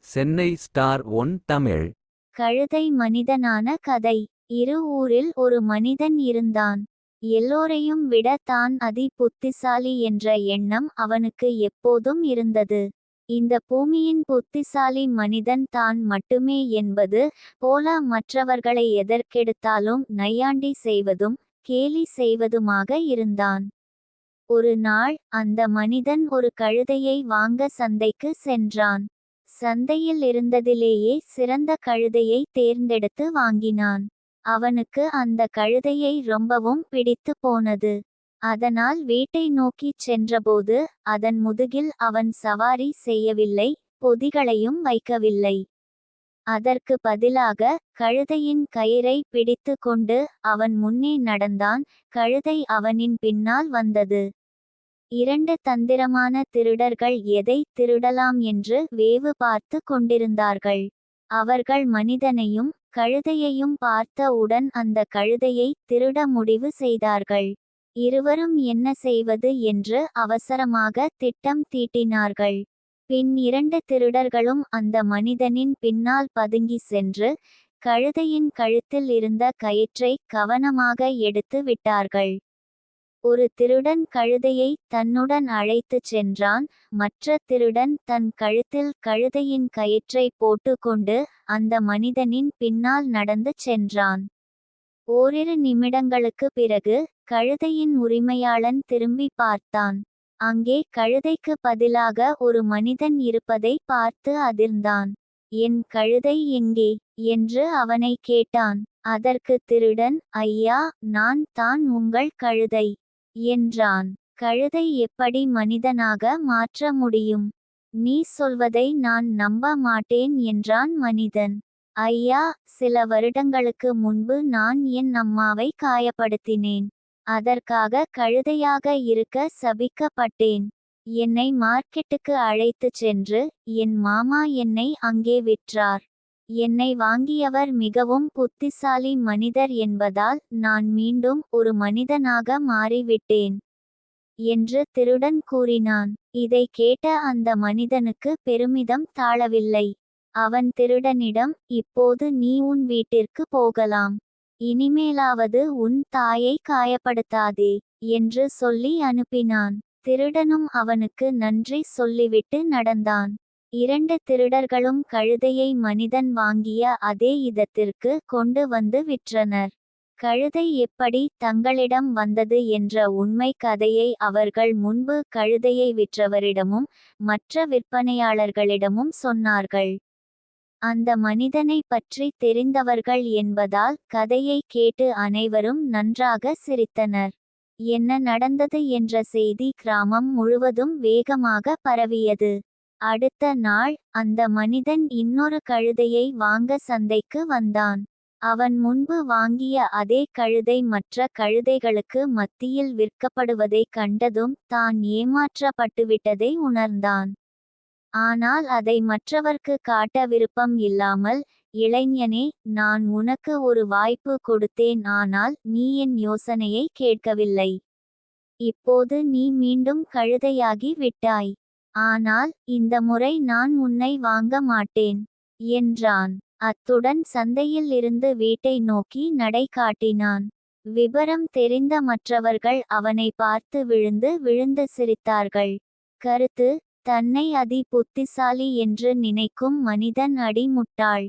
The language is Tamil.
Chennai star one Tamil. கழுதை மனிதனான கதை. ஊரில் ஒரு மனிதன் இருந்தான். எல்லோரையும் விட தான் அதி புத்திசாலி என்ற எண்ணம் அவனுக்கு எப்போதும் இருந்தது. இந்த பூமியின் புத்திசாலி மனிதன் தான் மட்டுமே என்பது போல மற்றவர்களை எதற்கெடுத்தாலும் நையாண்டி செய்வதும் கேலி செய்வதுமாக இருந்தான். ஒரு நாள் அந்த மனிதன் ஒரு கழுதையை வாங்க சந்தைக்கு சென்றான். சந்தையில் இருந்ததிலேயே சிறந்த கழுதையை தேர்ந்தெடுத்து வாங்கினான். அவனுக்கு அந்த கழுதையை ரொம்பவும் பிடித்து போனது. அதனால் வீட்டை நோக்கிச் சென்றபோது அதன் முதுகில் அவன் சவாரி செய்யவில்லை, பொதிகளையும் வைக்கவில்லை. அதற்கு பதிலாக கழுதையின் கயிறை பிடித்து கொண்டு அவன் முன்னே நடந்தான். கழுதை அவனின் பின்னால் வந்தது. இரண்டு தந்திரமான திருடர்கள் எதை திருடலாம் என்று வேவு பார்த்து கொண்டிருந்தார்கள். அவர்கள் மனிதனையும் கழுதையையும் பார்த்த உடன் அந்த கழுதையை திருட முடிவு செய்தார்கள். இருவரும் என்ன செய்வது என்று அவசரமாக திட்டம் தீட்டினார்கள். பின் இரண்டு திருடர்களும் அந்த மனிதனின் பின்னால் பதுங்கி சென்று கழுதையின் கழுத்தில் இருந்த கயிற்றை கவனமாக எடுத்து விட்டார்கள். ஒரு திருடன் கழுதையை தன்னுடன் அழைத்துச் சென்றான். மற்ற திருடன் தன் கழுத்தில் கழுதையின் கயிற்றை போட்டுக்கொண்டு அந்த மனிதனின் பின்னால் நடந்து சென்றான். ஓரிரு நிமிடங்களுக்கு பிறகு கழுதையின் உரிமையாளன் திரும்பி பார்த்தான். அங்கே கழுதைக்கு பதிலாக ஒரு மனிதன் இருப்பதை பார்த்து அதிர்ந்தான். என் கழுதை எங்கே என்று அவனை கேட்டான். அதற்கு திருடன், ஐயா, நான் தான் உங்கள் கழுதை என்றான். கழுதை எப்படி மனிதனாக மாற்ற முடியும்? நீ சொல்வதை நான் நம்ப மாட்டேன் என்றான் மனிதன். ஐயா, சில வருடங்களுக்கு முன்பு நான் என் அம்மாவை காயப்படுத்தினேன். அதற்காக கழுதையாக இருக்க சபிக்கப்பட்டேன். என்னை மார்க்கெட்டுக்கு அழைத்துச் சென்று என் மாமா என்னை அங்கே விற்றார். என்னை வாங்கியவர் மிகவும் புத்திசாலி மனிதர் என்பதால் நான் மீண்டும் ஒரு மனிதனாக மாறிவிட்டேன் என்று திருடன் கூறினான். இதை கேட்ட அந்த மனிதனுக்கு பெருமிதம் தாழவில்லை. அவன் திருடனிடம், இப்போது நீ உன் வீட்டிற்கு போகலாம். இனிமேலாவது உன் தாயை காயப்படுத்தாதே என்று சொல்லி அனுப்பினான். திருடனும் அவனுக்கு நன்றி சொல்லிவிட்டு நடந்தான். இரண்டு திருடர்களும் கழுதையை மனிதன் வாங்கிய அதே இடத்திற்கு கொண்டு வந்து விற்றனர். கழுதை எப்படி தங்களிடம் வந்தது என்ற உண்மை கதையை அவர்கள் முன்பு கழுதையை விற்றவரிடமும் மற்ற விற்பனையாளர்களிடமும் சொன்னார்கள். அந்த மனிதனை பற்றி தெரிந்தவர்கள் என்பதால் கதையை கேட்டு அனைவரும் நன்றாக சிரித்தனர். என்ன நடந்தது என்ற செய்தி கிராமம் முழுவதும் வேகமாக பரவியது. அடுத்த நாள் அந்த மனிதன் இன்னொரு கழுதையை வாங்க சந்தைக்கு வந்தான். அவன் முன்பு வாங்கிய அதே கழுதை மற்ற கழுதைகளுக்கு மத்தியில் விற்கப்படுவதை கண்டதும் தான் ஏமாற்றப்பட்டுவிட்டதை உணர்ந்தான். ஆனால் அதை மற்றவர்க்கு காட்ட விருப்பம் இல்லாமல், இளைஞனே, நான் உனக்கு ஒரு வாய்ப்பு கொடுத்தேன், ஆனால் நீ என் யோசனையை கேட்கவில்லை. இப்போது நீ மீண்டும் கழுதையாகி விட்டாய். ஆனால் இந்த முறை நான் உன்னை வாங்க மாட்டேன் என்றான். அத்துடன் சந்தையில் இருந்து வீட்டை நோக்கி நடை காட்டினான். விபரம் தெரிந்த மற்றவர்கள் அவனை பார்த்து விழுந்து விழுந்து சிரித்தார்கள். கருத்து: தன்னை அதி புத்திசாலி என்று நினைக்கும் மனிதன் அடி முட்டாள்.